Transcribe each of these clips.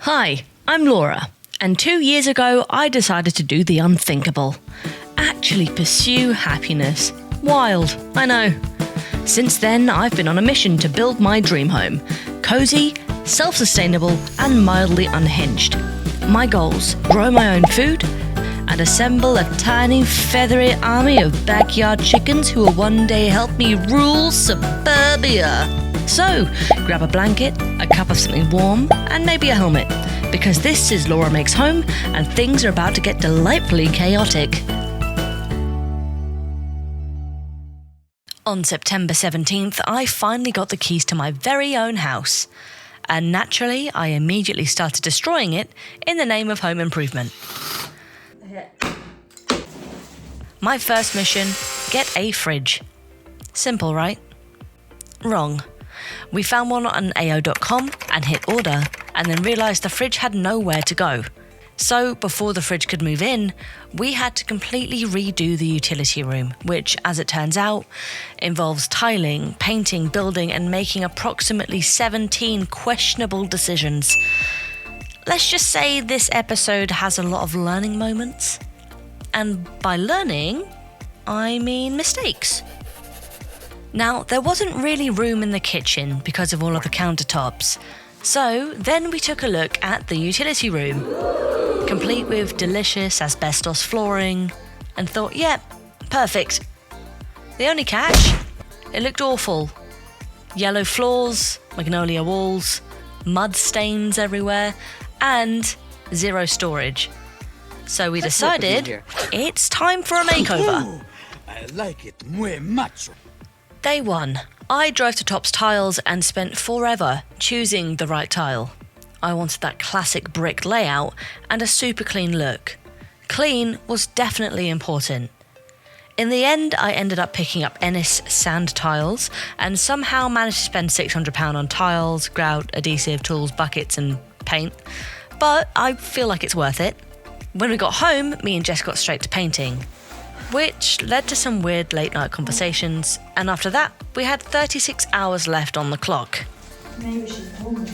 Hi, I'm Laura, and 2 years ago I decided to do the unthinkable. Actually pursue happiness. Wild, I know. Since then, I've been on a mission to build my dream home. Cozy, self-sustainable, and mildly unhinged. My goals: grow my own food and assemble a tiny, feathery army of backyard chickens who will one day help me rule suburbia. So, grab a blanket, a cup of something warm, and maybe a helmet, because this is Laura Makes Home, and things are about to get delightfully chaotic. On September 17th, I finally got the keys to my very own house. And naturally, I immediately started destroying it in the name of home improvement. My first mission: get a fridge. Simple, right? Wrong. We found one on AO.com and hit order, and then realised the fridge had nowhere to go. So, before the fridge could move in, we had to completely redo the utility room, which, as it turns out, involves tiling, painting, building, and making approximately 17 questionable decisions. Let's just say this episode has a lot of learning moments. And by learning, I mean mistakes. Now, there wasn't really room in the kitchen because of all of the countertops. So then we took a look at the utility room, complete with delicious asbestos flooring, and thought, yeah, perfect. The only catch? It looked awful. Yellow floors, magnolia walls, mud stains everywhere, and zero storage. So we decided it's time for a makeover. I like it muy macho. Day 1. I drove to Topps Tiles and spent forever choosing the right tile. I wanted that classic brick layout and a super clean look. Clean was definitely important. In the end, I ended up picking up Ennis sand tiles and somehow managed to spend £600 on tiles, grout, adhesive, tools, buckets and paint. But I feel like it's worth it. When we got home, me and Jess got straight to painting, which led to some weird late night conversations, and after that, we had 36 hours left on the clock. Maybe she's home.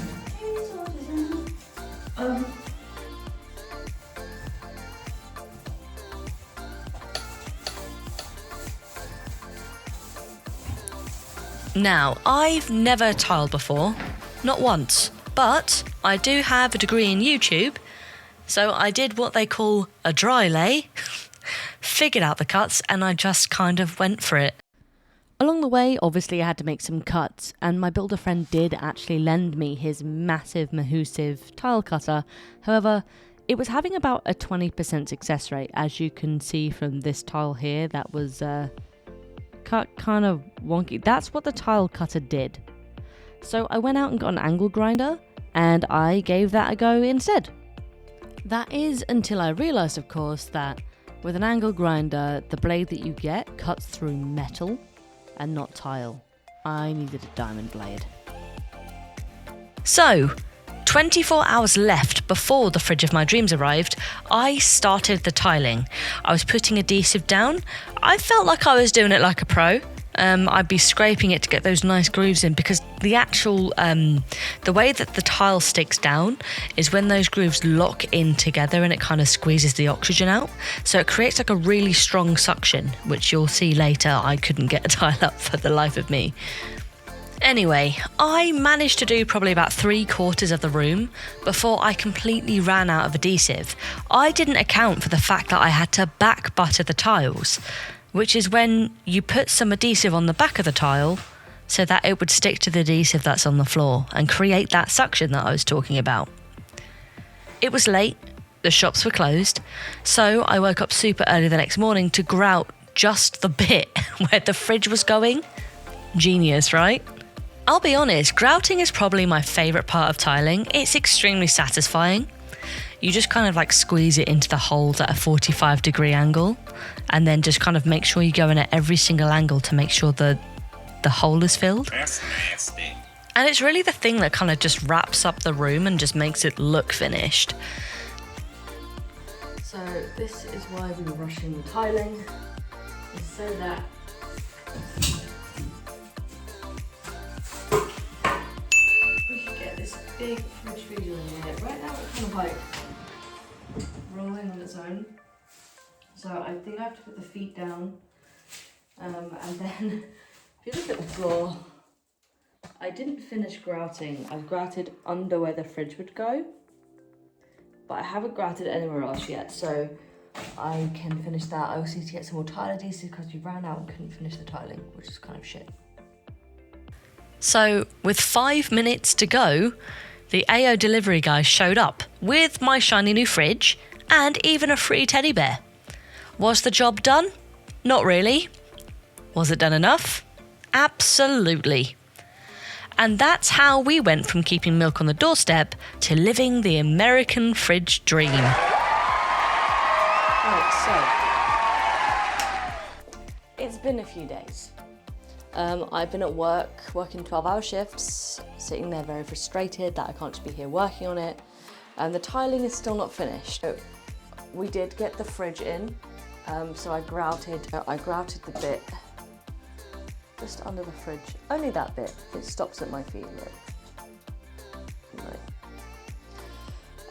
Now, I've never tiled before, not once, but I do have a degree in YouTube, so I did what they call a dry lay, figured out the cuts, and I just kind of went for it. Along the way, obviously I had to make some cuts, and my builder friend did actually lend me his massive Mahusive tile cutter. However, it was having about a 20% success rate, as you can see from this tile here that was cut kind of wonky. That's what the tile cutter did. So I went out and got an angle grinder, and I gave that a go instead. That is until I realised, of course, that with an angle grinder, the blade that you get cuts through metal and not tile. I needed a diamond blade. So, 24 hours left before the fridge of my dreams arrived, I started the tiling. I was putting adhesive down. I felt like I was doing it like a pro. I'd be scraping it to get those nice grooves in, because the actual, the way that the tile sticks down is when those grooves lock in together and it kind of squeezes the oxygen out. So it creates like a really strong suction, which you'll see later I couldn't get a tile up for the life of me. Anyway, I managed to do probably about 3/4 of the room before I completely ran out of adhesive. I didn't account for the fact that I had to back butter the tiles, which is when you put some adhesive on the back of the tile so that it would stick to the adhesive that's on the floor and create that suction that I was talking about. It was late, the shops were closed, so I woke up super early the next morning to grout just the bit where the fridge was going. Genius, right? I'll be honest, grouting is probably my favourite part of tiling. It's extremely satisfying. You just kind of like squeeze it into the holes at a 45-degree angle, and then just kind of make sure you go in at every single angle to make sure the hole is filled. That's nasty. And it's really the thing that kind of just wraps up the room and just makes it look finished. So this is why we were rushing the tiling, is so that we could get this big fridge video in here. Right now kind of like rolling on its own. So I think I have to put the feet down. And then if you look at the floor, I didn't finish grouting. I've grouted under where the fridge would go, but I haven't grouted anywhere else yet, so I can finish that. I also need to get some more tile adhesive because we ran out and couldn't finish the tiling, which is kind of shit. So with 5 minutes to go, the AO delivery guy showed up with my shiny new fridge and even a free teddy bear. Was the job done? Not really. Was it done enough? Absolutely. And that's how we went from keeping milk on the doorstep to living the American fridge dream. Right, so it's been a few days. I've been at work, working 12-hour shifts, sitting there very frustrated that I can't just be here working on it, and the tiling is still not finished. So we did get the fridge in, so I grouted the bit just under the fridge, only that bit. It stops at my feet, look.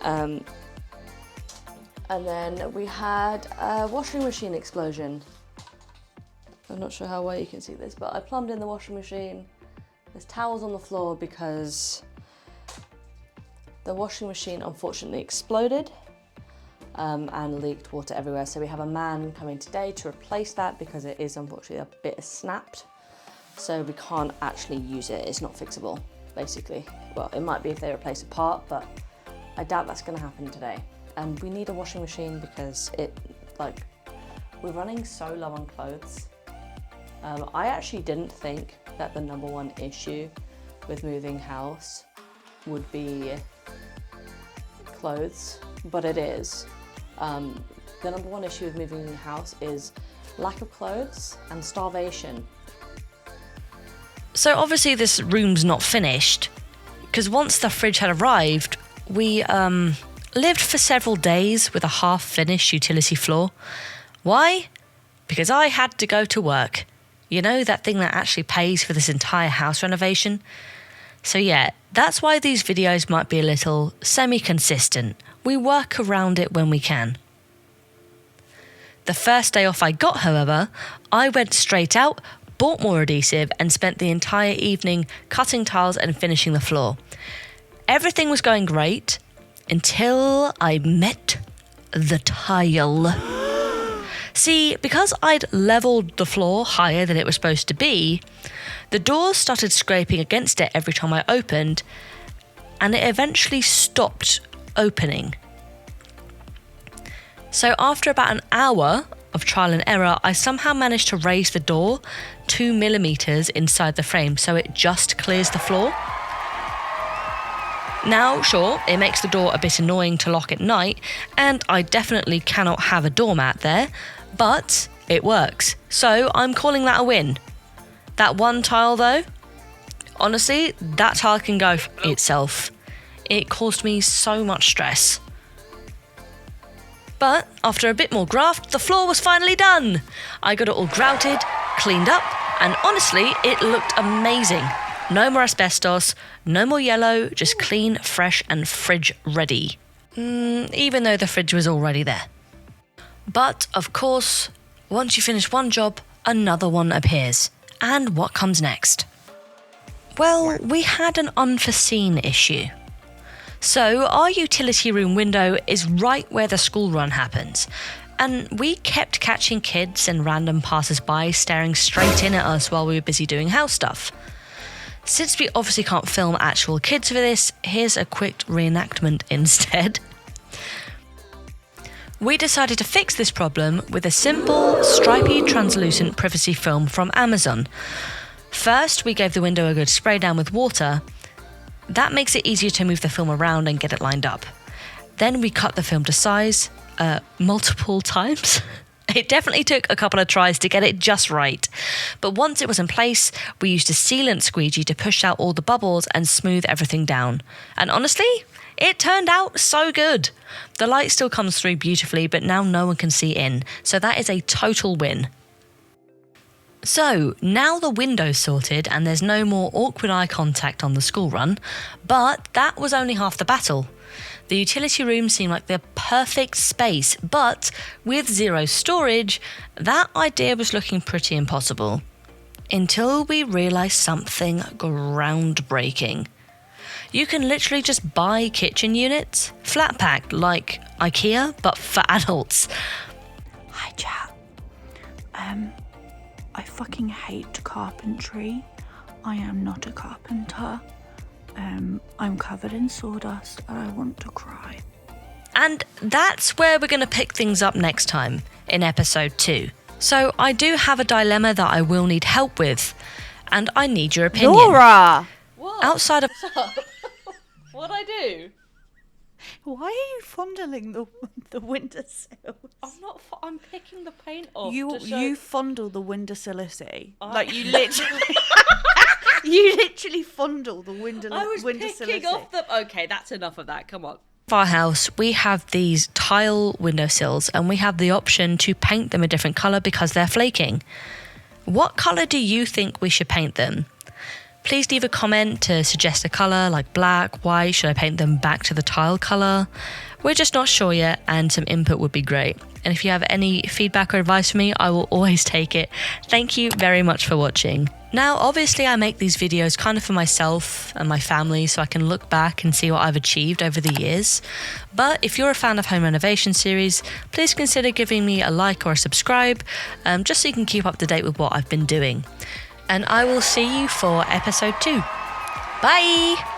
Right. And then we had a washing machine explosion. I'm not sure how well you can see this, but I plumbed in the washing machine. There's towels on the floor because the washing machine unfortunately exploded and leaked water everywhere. So we have a man coming today to replace that because it is unfortunately a bit snapped. So we can't actually use it. It's not fixable, basically. Well, it might be if they replace a part, but I doubt that's gonna happen today. And we need a washing machine because we're running so low on clothes. I actually didn't think that the number one issue with moving house would be clothes, but it is. The number one issue with moving house is lack of clothes and starvation. So obviously this room's not finished, because once the fridge had arrived, we lived for several days with a half-finished utility floor. Why? Because I had to go to work. You know, that thing that actually pays for this entire house renovation? So yeah, that's why these videos might be a little semi-consistent. We work around it when we can. The first day off I got, however, I went straight out, bought more adhesive and spent the entire evening cutting tiles and finishing the floor. Everything was going great until I met the tile. See, because I'd levelled the floor higher than it was supposed to be, the doors started scraping against it every time I opened, and it eventually stopped opening. So after about an hour of trial and error, I somehow managed to raise the door 2 millimeters inside the frame so it just clears the floor. Now, sure, it makes the door a bit annoying to lock at night, and I definitely cannot have a doormat there, but it works. So I'm calling that a win. That one tile though, honestly, that tile can go for itself. It caused me so much stress. But after a bit more graft, the floor was finally done. I got it all grouted, cleaned up, and honestly, it looked amazing. No more asbestos, no more yellow, just clean, fresh, and fridge ready. Even though the fridge was already there. But of course, once you finish one job, another one appears. And what comes next? Well, we had an unforeseen issue. So our utility room window is right where the school run happens, and we kept catching kids and random passers-by staring straight in at us while we were busy doing house stuff. Since we obviously can't film actual kids for this, here's a quick reenactment instead. We decided to fix this problem with a simple, stripy, translucent privacy film from Amazon. First, we gave the window a good spray down with water. That makes it easier to move the film around and get it lined up. Then we cut the film to size, multiple times. It definitely took a couple of tries to get it just right. But once it was in place, we used a sealant squeegee to push out all the bubbles and smooth everything down. And honestly, it turned out so good. The light still comes through beautifully, but now no one can see in. So that is a total win. So, now the window's sorted and there's no more awkward eye contact on the school run, but that was only half the battle. The utility room seemed like the perfect space, but with zero storage, that idea was looking pretty impossible. Until we realised something groundbreaking. You can literally just buy kitchen units, flat packed like IKEA, but for adults. Hi, chat. I fucking hate carpentry. I am not a carpenter. I'm covered in sawdust and I want to cry. And that's where we're going to pick things up next time, in episode 2. So I do have a dilemma that I will need help with, and I need your opinion. Laura! What? Outside of... What'd I do? Why are you fondling the windowsill? I'm not. I'm picking the paint off. You fondle the windowsill, like you literally. You literally fondle the windowsill. I was picking off the. Okay, that's enough of that. Come on. our house, we have these tile windowsills and we have the option to paint them a different colour because they're flaking. What colour do you think we should paint them? Please leave a comment to suggest a colour like black, white. Should I paint them back to the tile colour? We're just not sure yet, and some input would be great. And if you have any feedback or advice for me, I will always take it. Thank you very much for watching. Now, obviously, I make these videos kind of for myself and my family so I can look back and see what I've achieved over the years. But if you're a fan of home renovation series, please consider giving me a like or a subscribe, just so you can keep up to date with what I've been doing. And I will see you for episode 2. Bye!